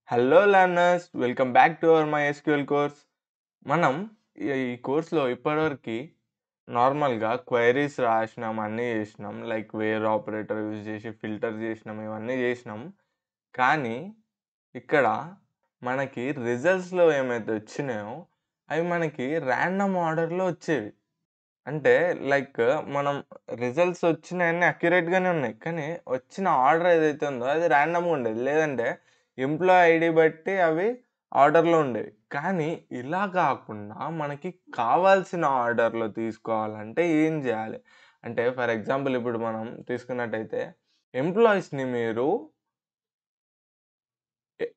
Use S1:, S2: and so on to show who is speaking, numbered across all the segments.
S1: Hello learners, welcome back to our MySQL course. మనం ఈ కోర్స్లో ఇప్పటివరకు నార్మల్గా క్వైరీస్ రాసినాం, అన్నీ చేసినాం. లైక్ వేర్ ఆపరేటర్ యూజ్ చేసి ఫిల్టర్ చేసినాం, ఇవన్నీ చేసినాం. కానీ ఇక్కడ మనకి రిజల్ట్స్లో ఏమైతే వచ్చినాయో అవి మనకి ర్యాండమ్ ఆర్డర్లో వచ్చేవి. అంటే లైక్ మనం రిజల్ట్స్ వచ్చినాయన్నీ అక్యురేట్‌గానే ఉన్నాయి. కానీ వచ్చిన ఆర్డర్ ఏదైతే ఉందో అది ర్యాండమ్‌గా ఉండేది. లేదంటే ఎంప్లాయీ ఐడీ బట్టి అవి ఆర్డర్‌లో ఉండేవి. కానీ ఇలా కాకుండా మనకి కావాల్సిన ఆర్డర్‌లో తీసుకోవాలంటే ఏం చేయాలి? అంటే ఫర్ ఎగ్జాంపుల్ ఇప్పుడు మనం తీసుకున్నట్టయితే ఎంప్లాయీస్‌ని మీరు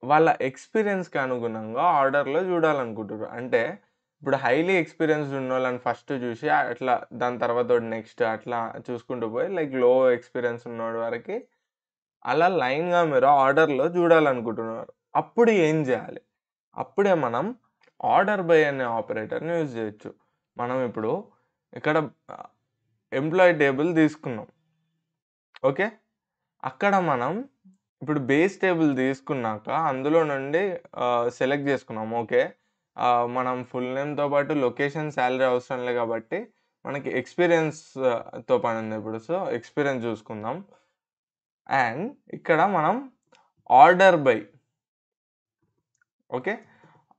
S1: వాళ్ళ ఎక్స్‌పీరియన్స్‌కి అనుగుణంగా ఆర్డర్‌లో చూడాలనుకుంటుర్రు. అంటే ఇప్పుడు హైలీ ఎక్స్‌పీరియన్స్‌డ్ ఉన్నోళ్ళని ఫస్ట్ చూసి అట్లా దాని తర్వాత నెక్స్ట్ అట్లా చూసుకుంటూ పోయి లైక్ లో ఎక్స్‌పీరియన్స్ ఉన్నోడి వరకి అలా లైన్‌గా మీరు ఆర్డర్‌లో చూడాలనుకుంటున్నారు. అప్పుడు ఏం చేయాలి? అప్పుడే మనం ఆర్డర్ బై అనే ఆపరేటర్‌ని యూజ్ చేయొచ్చు. మనం ఇప్పుడు ఇక్కడ ఎంప్లాయీ టేబుల్ తీసుకున్నాం. ఓకే. అక్కడ మనం ఇప్పుడు బేస్ టేబుల్ తీసుకున్నాక అందులో నుండి సెలెక్ట్ చేసుకున్నాం. ఓకే. మనం ఫుల్ నేమ్‌తో పాటు లొకేషన్, సాలరీ అవసరం లేదు కాబట్టి మనకి ఎక్స్‌పీరియన్స్‌తో పనుంది ఇప్పుడు. సో, ఎక్స్‌పీరియన్స్ చూసుకుందాం. అండ్ ఇక్కడ మనం order by okay.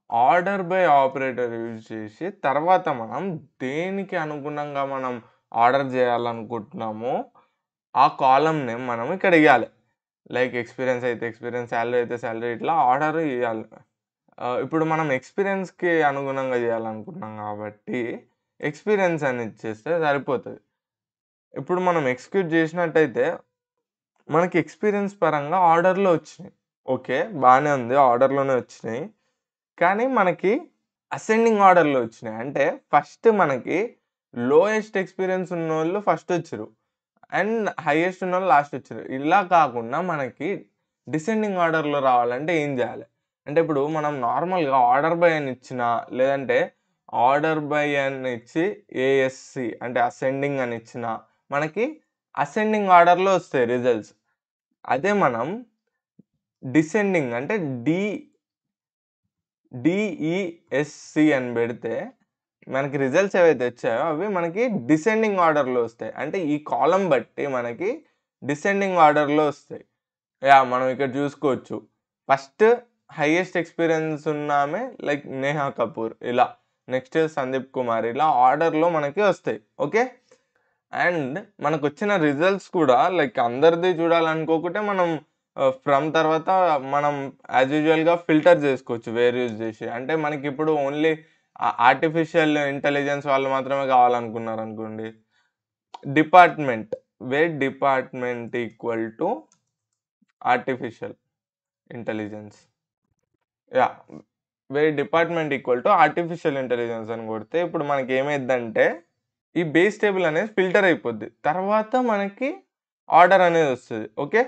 S1: Order by operator use చేసి తర్వాత మనం దేనికి అనుగుణంగా మనం ఆర్డర్ చేయాలనుకుంటున్నామో ఆ కాలమ్ నేమ్ మనం ఇక్కడ ఇయ్యాలి. లైక్ ఎక్స్‌పీరియన్స్ అయితే ఎక్స్‌పీరియన్స్, సాలరీ అయితే సాలరీ ఇట్లా ఆర్డర్ ఇయ్యాలి. ఇప్పుడు మనం ఎక్స్‌పీరియన్స్‌కి అనుగుణంగా చేయాలనుకుంటున్నాం కాబట్టి ఎక్స్‌పీరియన్స్ అని ఇచ్చేస్తే సరిపోతది. ఇప్పుడు మనం ఎగ్జిక్యూట్ చేసినట్టయితే మనకి ఎక్స్‌పీరియన్స్ పరంగా ఆర్డర్‌లో వచ్చినాయి. ఓకే. బానే ఉంది. ఆర్డర్‌లోనే వచ్చినాయి. కానీ మనకి అసెండింగ్ ఆర్డర్‌లో వచ్చినాయి. అంటే ఫస్ట్ మనకి లోయెస్ట్ ఎక్స్‌పీరియన్స్ ఉన్నోళ్ళు ఫస్ట్ వచ్చిర్రు. అండ్ హైయెస్ట్ ఉన్నోళ్ళు లాస్ట్ వచ్చిర్రు. ఇలా కాకుండా మనకి డిసెండింగ్ ఆర్డర్‌లో రావాలంటే ఏం జేయాలి? అంటే ఇప్పుడు మనం నార్మల్‌గా ఆర్డర్ బై అని ఇచ్చినా, లేదంటే ఆర్డర్ బై అని ఇచ్చి ఏఎస్‌సి అంటే అసెండింగ్ అని ఇచ్చినా, మనకి అసెండింగ్ ఆర్డర్‌లో వస్తాయి రిజల్ట్స్. అదే మనం డిసెండింగ్ అంటే డిఈఎస్‌సి అని బెడితే మనకి రిజల్ట్స్ ఏవైతే వచ్చాయో అవి మనకి డిసెండింగ్ ఆర్డర్‌లో వస్తాయి. అంటే ఈ కాలమ్ బట్టి మనకి డిసెండింగ్ ఆర్డర్‌లో వస్తాయి. యాహ్! మనం ఇక్కడ చూసుకోవచ్చు. ఫస్ట్ హైయెస్ట్ ఎక్స్‌పీరియన్స్ ఉన్నామె లైక్ నేహా కపూర్ ఇలా. నెక్స్ట్ సందీప్ కుమార్ ఇలా ఆర్డర్‌లో మనకి వస్తాయి. ఓకే. అండ్ మనకొచ్చిన రిజల్ట్స్ కూడా లైక్ అందరిది చూడాలనుకోకుంటే మనం ఫ్రమ్ తర్వాత మనం యాజ్ యూజువల్‌గా ఫిల్టర్ జేసుకోవచ్చు వేర్ యూజ్ జేసి. అంటే మనకిప్పుడు ఓన్లీ ఆర్టిఫిషియల్ ఇంటెలిజెన్స్ వాళ్ళు మాత్రమే కావాలనుకున్నారనుకోండి. Department department equal to artificial intelligence. Yeah! Department equal to artificial intelligence అని కొడితే ఇప్పుడు మనకేమైద్దంటే ఈ బేస్ టేబుల్ అనేది ఫిల్టర్ అయిపోద్ది. తర్వాత మనకి ఆర్డర్ అనేదొస్తది. ఓకే.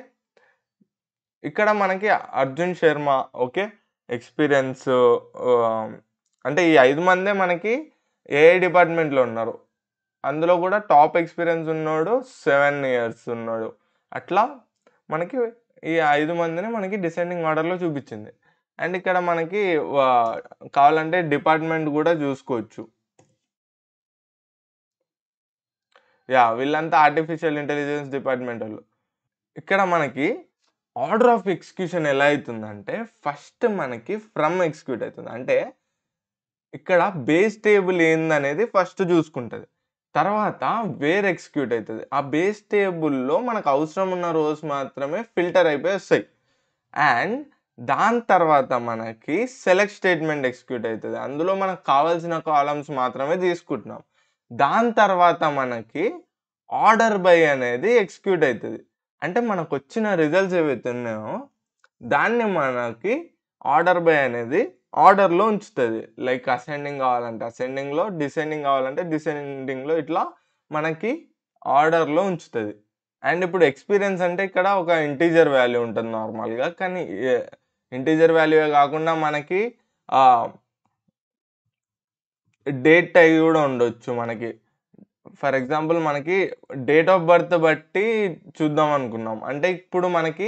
S1: ఇక్కడ మనకి 'అర్జున్ శర్మ' ఓకే. ఎక్స్‌పీరియన్స్ అంటే ఈ 5 మందే మనకి ఏఐ డిపార్ట్‌మెంట్‌లో ఉన్నారు. అందులో కూడా టాప్ ఎక్స్‌పీరియన్స్ ఉన్నోడు 7 ఇయర్స్ ఉన్నోడు. అట్లా మనకి ఈ 5 మందిని మనకి డిసెండింగ్ ఆర్డర్‌లో చూపిచ్చింది. అండ్ ఇక్కడ మనకి వా కావాలంటే డిపార్ట్‌మెంట్ గూడా జూసుకోవచ్చు. యాహ్! వీళ్ళంతా ఆర్టిఫిషియల్ ఇంటెలిజెన్స్ డిపార్ట్‌మెంటోళ్ళు. ఇక్కడ మనకి ఆర్డర్ ఆఫ్ ఎగ్జిక్యూషన్ ఎలా అయితుందంటే, ఫస్ట్ మనకి ఫ్రమ్ ఎగ్జిక్యూట్ అయితుంది. అంటే ఇక్కడ బేస్ టేబుల్ ఏందనేది ఫస్ట్ జూసుకుంటది. తర్వాత వేర్ ఎగ్జిక్యూట్ అయితది. ఆ బేస్ టేబుల్‌లో మనకు అవసరం ఉన్న రోస్ మాత్రమే ఫిల్టర్ అయిపోయి వస్తాయి. అండ్ దాని తర్వాత మనకి సెలెక్ట్ స్టేట్‌మెంట్ ఎగ్జిక్యూట్ అయితది. అందులో మనకు కావాల్సిన కాలమ్స్ మాత్రమే తీసుకుంటున్నాం. దాని తర్వాత మనకి ఆర్డర్ బై అనేది ఎగ్జిక్యూట్ అయితది. అంటే మనకొచ్చిన రిజల్ట్స్ ఏవైతే ఉన్నాయో, దాన్ని మనకి ఆర్డర్ బై అనేది ఆర్డర్‌లో ఉంచుతది. లైక్ అసెండింగ్ కావాలంటే అసెండింగ్‌లో, డిసెండింగ్ కావాలంటే డిసెండింగ్‌లో ఇట్లా మనకి ఆర్డర్‌లో ఉంచుతది. అండ్ ఇప్పుడు ఎక్స్‌పీరియన్స్ అంటే ఇక్కడ ఒక ఇంటిజర్ వాల్యూ ఉంటది నార్మల్‌గా. కానీ ఇంటిజర్ వాల్యూయే కాకుండా మనకి ఆహ్, డేట్ టైప్ గూడా ఉండొచ్చు మనకి. ఫర్ ఎగ్జాంపుల్ మనకి డేట్ ఆఫ్ బర్త్ బట్టి చూద్దాం అనుకున్నాం. అంటే ఇప్పుడు మనకి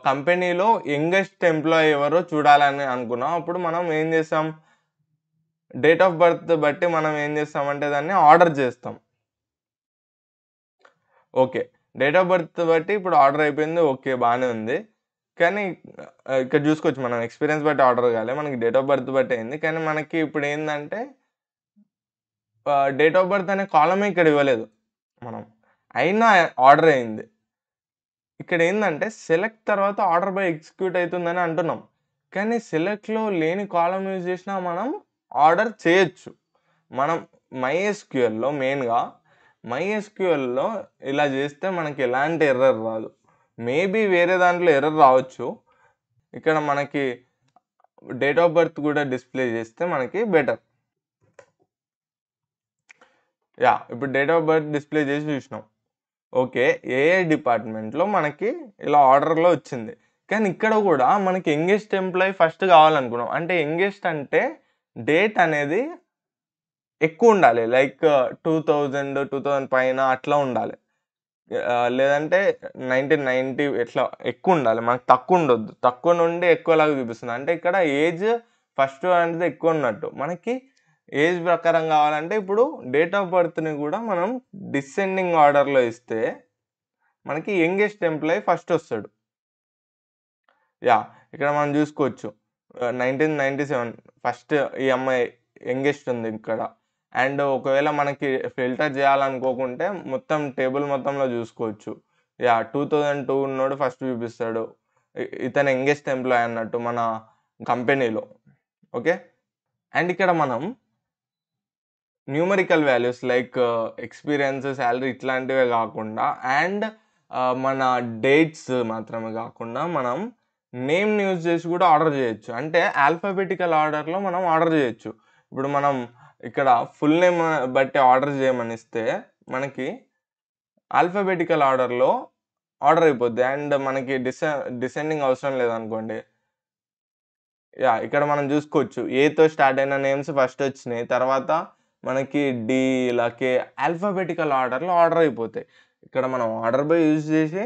S1: కంపెనీలో యంగెస్ట్ ఎంప్లాయీ ఎవరో చూడాలని అనుకున్నాం. అప్పుడు మనం ఏం చేస్తాం, డేట్ ఆఫ్ బర్త్ బట్టి మనం ఏం చేస్తామంటే దాన్ని ఆర్డర్ చేస్తాం. ఓకే. డేట్ ఆఫ్ బర్త్ బట్టి ఇప్పుడు ఆర్డర్ అయిపోయింది. ఓకే. బానే ఉంది. కానీ ఇక్కడ చూసుకోవచ్చు మనం ఎక్స్‌పీరియన్స్ బట్టి ఆర్డర్ కాలే. మనకి డేట్ ఆఫ్ బర్త్ బట్టి అయింది. కానీ మనకి ఇప్పుడేందంటే డేట్ ఆఫ్ బర్త్ అనే కాలమే ఇక్కడ ఇవ్వలేదు మనం. అయినా ఆర్డర్ అయింది. ఇక్కడేందంటే సెలెక్ట్ తర్వాత ఆర్డర్ బై ఎగ్జిక్యూట్ అయితుందని అంటున్నాం. కానీ సెలెక్ట్‌లో లేని కాలమ్ యూజ్ చేసినా మనం ఆర్డర్ చేయొచ్చు. మనం మైఎస్‌క్యూఎల్‌లో మెయిన్‌గా మైఎస్‌క్యూఎల్‌లో ఇలా చేస్తే మనకి ఎలాంటి ఎర్రర్ రాదు. మేబీ వేరే దాంట్లో ఎర్రర్ రావచ్చు. ఇక్కడ మనకి డేట్ ఆఫ్ బర్త్ కూడా డిస్‌ప్లే చేస్తే మనకి బెటర్. ఇప్పుడు డేట్ ఆఫ్ బర్త్ డిస్‌ప్లే చేసి చూసినాం. ఓకే. ఏఐ డిపార్ట్‌మెంట్‌లో మనకి ఇలా ఆర్డర్‌లో వచ్చింది. కానీ ఇక్కడ కూడా మనకి యంగెస్ట్ ఎంప్లాయీ ఫస్ట్ కావాలనుకున్నాం. అంటే యంగెస్ట్ అంటే డేట్ అనేది ఎక్కువుండాలి. లైక్ 2000, 2000 పైన అట్లా ఉండాలి. లేదంటే 1990 ఇట్లా ఎక్కువుండాలి. మనకు తక్కువుండొద్దు. తక్కువ నుండి ఎక్కువలాగా చూపిస్తుంది. అంటే ఇక్కడ ఏజ్ ఫస్ట్ అనేది ఎక్కువున్నట్టు. మనకి ఏజ్ ప్రకారం కావాలంటే ఇప్పుడు డేట్ ఆఫ్ బర్త్‌ని కూడా మనం డిసెండింగ్ ఆర్డర్‌లో ఇస్తే మనకి యంగెస్ట్ ఎంప్లాయీ ఫస్ట్ వస్తాడు. ఇక్కడ మనం చూసుకోవచ్చు. 1997 ఫస్ట్ ఈ అమ్మాయి యంగెస్ట్ ఉంది ఇక్కడ. అండ్ ఒకవేళ మనకి ఫిల్టర్ చేయాలనుకోకుంటే మొత్తం టేబుల్ మొత్తంలో చూసుకోవచ్చు. 2002 ఉన్నోడు ఫస్ట్ చూపిస్తాడు. ఇతను యంగెస్ట్ ఎంప్లాయీ అన్నట్టు మన కంపెనీలో. ఓకే. అండ్ ఇక్కడ మనం numerical values like experience, salary ఇట్లాంటివే కాకుండా అండ్ మన డేట్స్ మాత్రమే కాకుండా మనం నేమ్‌ని యూజ్ చేసి కూడా ఆర్డర్ చేయొచ్చు. అంటే ఆల్ఫాబెటికల్ ఆర్డర్‌లో మనం ఆర్డర్ చేయొచ్చు. ఇప్పుడు మనం ఇక్కడ ఫుల్ నేమ్ బట్టి ఆర్డర్ చేయమనిస్తే మనకి ఆల్ఫాబెటికల్ ఆర్డర్‌లో ఆర్డర్ అయిపోద్ది. అండ్ మనకి డిసెండింగ్ అవసరం లేదనుకోండి. ఇక్కడ మనం చూసుకోవచ్చు. ఏతో స్టార్ట్ అయిన నేమ్స్ ఫస్ట్ వచ్చినాయి. తర్వాత మనకి డి ఇలా కే ఆల్ఫాబెటికల్ ఆర్డర్‌లో ఆర్డర్ అయిపోతాయి. ఇక్కడ మనం ఆర్డర్ బై యూజ్ చేసి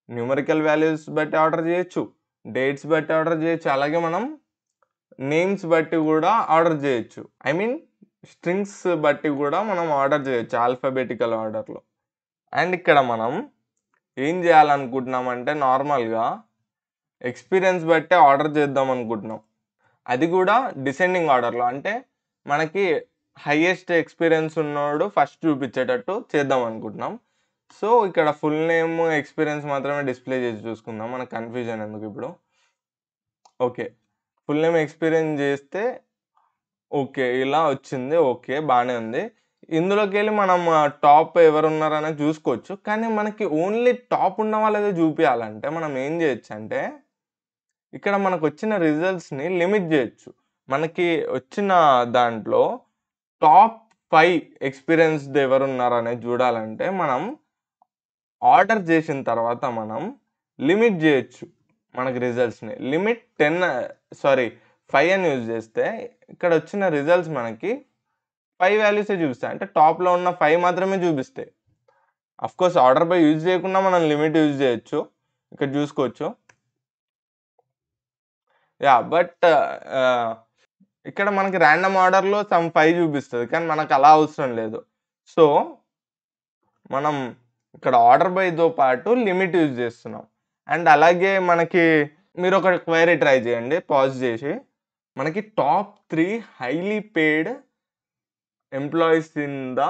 S1: న్యూమరికల్ వాల్యూస్ బట్టి ఆర్డర్ చేయొచ్చు. డేట్స్ బట్టి ఆర్డర్ చేయొచ్చు. అలాగే మనం నేమ్స్ బట్టి కూడా ఆర్డర్ చేయొచ్చు. ఐ మీన్ స్ట్రింగ్స్ బట్టి కూడా మనం ఆర్డర్ చేయొచ్చు ఆల్ఫాబెటికల్ ఆర్డర్‌లో. అండ్ ఇక్కడ మనం ఏం చేయాలనుకుంటున్నామంటే నార్మల్‌గా ఎక్స్‌పీరియన్స్ బట్టే ఆర్డర్ చేద్దాం అనుకుంటున్నాం. అది కూడా డిసెండింగ్ ఆర్డర్‌లో. అంటే మనకి హైయెస్ట్ ఎక్స్‌పీరియన్స్ ఉన్నోడు ఫస్ట్ చూపించేటట్టు చేద్దాం అనుకుంటున్నాం. సో, ఇక్కడ ఫుల్ నేమ్, ఎక్స్‌పీరియన్స్ మాత్రమే డిస్‌ప్లే చేసి చూసుకుందాం. మనకు కన్‌ఫ్యూజన్ ఎందుకిప్పుడు. ఓకే. ఫుల్ నేమ్, ఎక్స్‌పీరియన్స్ చేస్తే ఓకే. ఇలా వచ్చింది. ఓకే. బానే ఉంది. ఇందులోకెళ్ళి మనం టాప్ ఎవరున్నారనేది చూసుకోవచ్చు. కానీ మనకి ఓన్లీ టాప్ ఉన్న వాళ్ళదే చూపియాలంటే మనం ఏం చేయొచ్చంటే ఇక్కడ మనకొచ్చిన రిజల్ట్స్‌ని లిమిట్ జేయొచ్చు. మనకి వచ్చిన దాంట్లో టాప్ 5 ఎక్స్‌పీరియన్స్‌డ్ ఎవరున్నారనేది జూడాలంటే మనం ఆర్డర్ జేసిన తర్వాత మనం లిమిట్ జేయొచ్చు మనకి రిజల్ట్స్‌ని. లిమిట్ 5 అని యూజ్ జేస్తే ఇక్కడొచ్చిన రిజల్ట్స్ మనకి 5 వాల్యూసే చూపిస్తాయి. అంటే టాప్‌లో ఉన్న 5 మాత్రమే చూపిస్తాయి. ఆఫ్‌కోర్స్ ఆర్డర్ బై యూజ్ జేయకుండా మనం లిమిట్ యూజ్ జేయొచ్చు. ఇక్కడ జూసుకోవచ్చు. బట్ ఇక్కడ మనకి రాండమ్ ఆర్డర్‌లో సమ్ 5 చూపిస్తది. కానీ మనకలా అవసరం లేదు. సో, మనం ఇక్కడ ఆర్డర్ బైతో పాటు లిమిట్ యూజ్ చేస్తున్నాం. అండ్ అలాగే మనకి మీరొక క్వెరీ ట్రై చేయండి పాజ్ చేసి. మనకి top 3 highly paid employees in the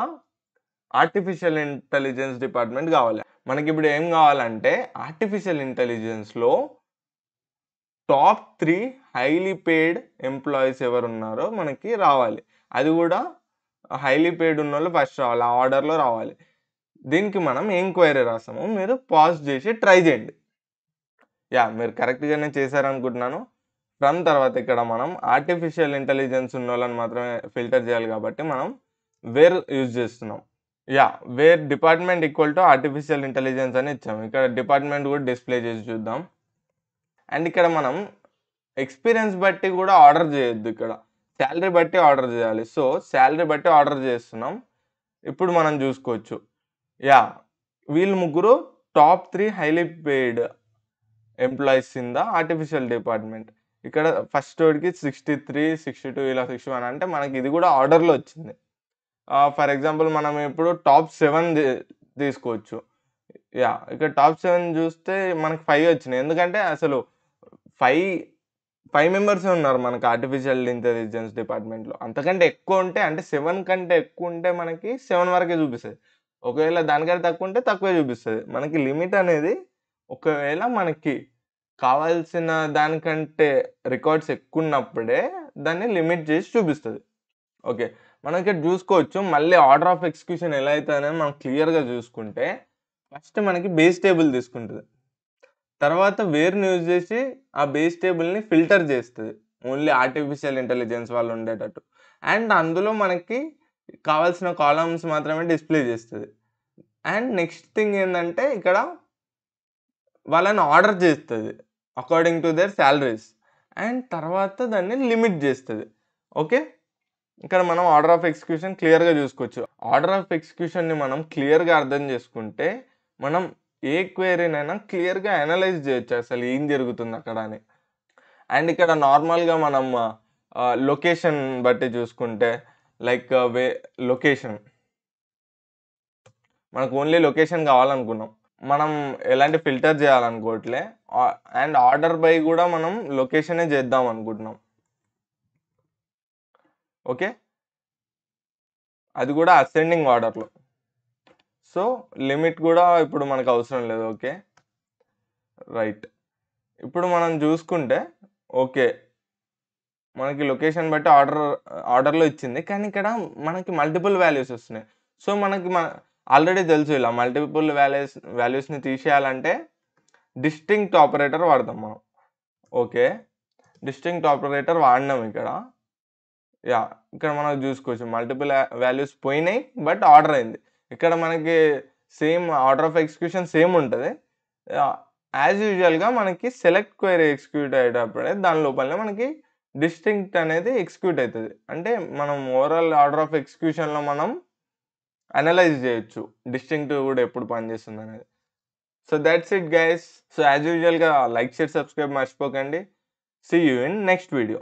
S1: artificial intelligence department కావాలి. మనకిప్పుడు ఏం కావాలంటే ఆర్టిఫిషియల్ ఇంటెలిజెన్స్‌లో టాప్ 3 హైలీ పెయిడ్ ఎంప్లాయీస్ ఎవరున్నారో మనకి రావాలి. అది కూడా హైలీ పెయిడ్ ఉన్నోళ్ళు ఫస్ట్ రావాలి. ఆ ఆర్డర్‌లో రావాలి. దీనికి మనం ఎంక్వైరీ రాసాము. మీరు పాజ్ చేసి ట్రై చేయండి. మీరు కరెక్ట్‌గానే చేశారనుకుంటున్నాను. ఫ్రమ్ తర్వాత ఇక్కడ మనం ఆర్టిఫిషియల్ ఇంటెలిజెన్స్ ఉన్నోళ్ళని మాత్రమే ఫిల్టర్ చేయాలి కాబట్టి మనం వేర్ యూజ్ చేస్తున్నాం. Where department equal to artificial intelligence అని ఇచ్చాము. ఇక్కడ డిపార్ట్‌మెంట్ కూడా డిస్‌ప్లే చేసి చూద్దాం. అండ్ ఇక్కడ మనం ఎక్స్‌పీరియన్స్ బట్టి కూడా ఆర్డర్ చేయొద్దు ఇక్కడ. సాలరీ బట్టి ఆర్డర్ చేయాలి. సో, సాలరీ బట్టి ఆర్డర్ చేస్తున్నాం. ఇప్పుడు మనం చూసుకోవచ్చు. వీళ్ళు ముగ్గురు top 3 highly paid employees in the artificial department. ఇక్కడ ఫస్ట్ వాడికి 63, 62 ఇలా 61 అంటే మనకి ఇది కూడా ఆర్డర్‌లో వచ్చింది. ఫర్ ఎగ్జాంపుల్ మనం ఇప్పుడు టాప్ 7 తీసుకోవచ్చు. ఇక్కడ టాప్ 7 చూస్తే మనకు 5 వచ్చినాయి. ఎందుకంటే అసలు 5 5 మెంబర్సే ఉన్నారు మనకు ఆర్టిఫిషియల్ ఇంటెలిజెన్స్ డిపార్ట్మెంట్‌లో. అంతకంటే ఎక్కువ ఉంటే అంటే 7 కంటే ఎక్కువ ఉంటే మనకి 7 వరకే చూపిస్తది. ఒకవేళ దానికంటే తక్కువ ఉంటే తక్కువే చూపిస్తది. మనకి లిమిట్ అనేది ఒకవేళ మనకి కావాల్సిన దానికంటే రికార్డ్స్ ఎక్కువున్నప్పుడే దాన్ని లిమిట్ చేసి చూపిస్తది. ఓకే. మనం ఇక్కడ చూసుకోవచ్చు. మళ్ళీ ఆర్డర్ ఆఫ్ ఎగ్జిక్యూషన్ ఎలా అయితదనేది మనం క్లియర్‌గా చూసుకుంటే ఫస్ట్ మనకి బేస్ టేబుల్ తీసుకుంటది. తర్వాత వేర్‌ని యూజ్ చేసి ఆ బేస్ టేబుల్‌ని ఫిల్టర్ చేస్తది. ఓన్లీ ఆర్టిఫిషియల్ ఇంటెలిజెన్స్ వాళ్ళు ఉండేటట్టు. అండ్ అందులో మనకి కావాల్సిన కాలమ్స్ మాత్రమే డిస్‌ప్లే చేస్తది. అండ్ నెక్స్ట్ థింగ్ ఏందంటే ఇక్కడ వాళ్ళని ఆర్డర్ చేస్తది. According to their salaries. And తర్వాత దాన్ని లిమిట్ చేస్తది. ఓకే. ఇక్కడ మనం ఆర్డర్ ఆఫ్ ఎగ్జిక్యూషన్ క్లియర్‌గా చూసుకోవచ్చు. ఆర్డర్ ఆఫ్ ఎగ్జిక్యూషన్‌ని మనం క్లియర్‌గా అర్థం చేసుకుంటే మనం ఏ క్వెరీనైనా క్లియర్‌గా అనలైజ్ చేయొచ్చు అసలు ఏం జరుగుతుంది అక్కడ అని. అండ్ ఇక్కడ నార్మల్‌గా మనం లొకేషన్ బట్టి చూసుకుంటే లైక్ లొకేషన్ మనకు ఓన్లీ లొకేషన్ కావాలనుకున్నాం. మనం ఎలాంటి ఫిల్టర్ చేయాలనుకోవట్లే. అండ్ ఆర్డర్ బై కూడా మనం లొకేషనే చేద్దాం అనుకుంటున్నాం. ఓకే. అది కూడా అసెండింగ్ ఆర్డర్‌లో. సో, లిమిట్ కూడా ఇప్పుడు మనకు అవసరం లేదు. ఓకే. రైట్. ఇప్పుడు మనం చూసుకుంటే ఓకే. మనకి లొకేషన్ బట్టి ఆర్డర్‌లో ఇచ్చింది. కానీ ఇక్కడ మనకి మల్టిపుల్ వాల్యూస్ వస్తున్నాయి. సో, మనకి ఆల్రెడీ తెలుసు ఇలా మల్టిపుల్ వాల్యూస్‌ని తీసేయాలంటే డిస్టింక్ట్ ఆపరేటర్ వాడతాం మనం. ఓకే. డిస్టింక్ట్ ఆపరేటర్ వాడినాం ఇక్కడ. ఇక్కడ మనం చూసుకోవచ్చు మల్టిపుల్ వాల్యూస్ పోయినాయి. బట్ ఆర్డర్ అయింది. ఇక్కడ మనకి same order of execution same ఉంటది. యాజ్ యూజువల్‌గా మనకి సెలెక్ట్ క్వెరీ ఎగ్జిక్యూట్ అయ్యేటప్పుడే దాని లోపలనే మనకి డిస్టింక్ట్ అనేది ఎగ్జిక్యూట్ అయితది. అంటే మనం ఓవరాల్ ఆర్డర్ ఆఫ్ ఎగ్జిక్యూషన్‌లో మనం అనలైజ్ చేయొచ్చు. డిస్టింక్ట్ కూడా ఎప్పుడు పనిచేస్తుందనేది. So, that's it guys. So, as యూజువల్‌గా లైక్, షేర్, సబ్స్క్రైబ్ మర్చిపోకండి. See you in next video.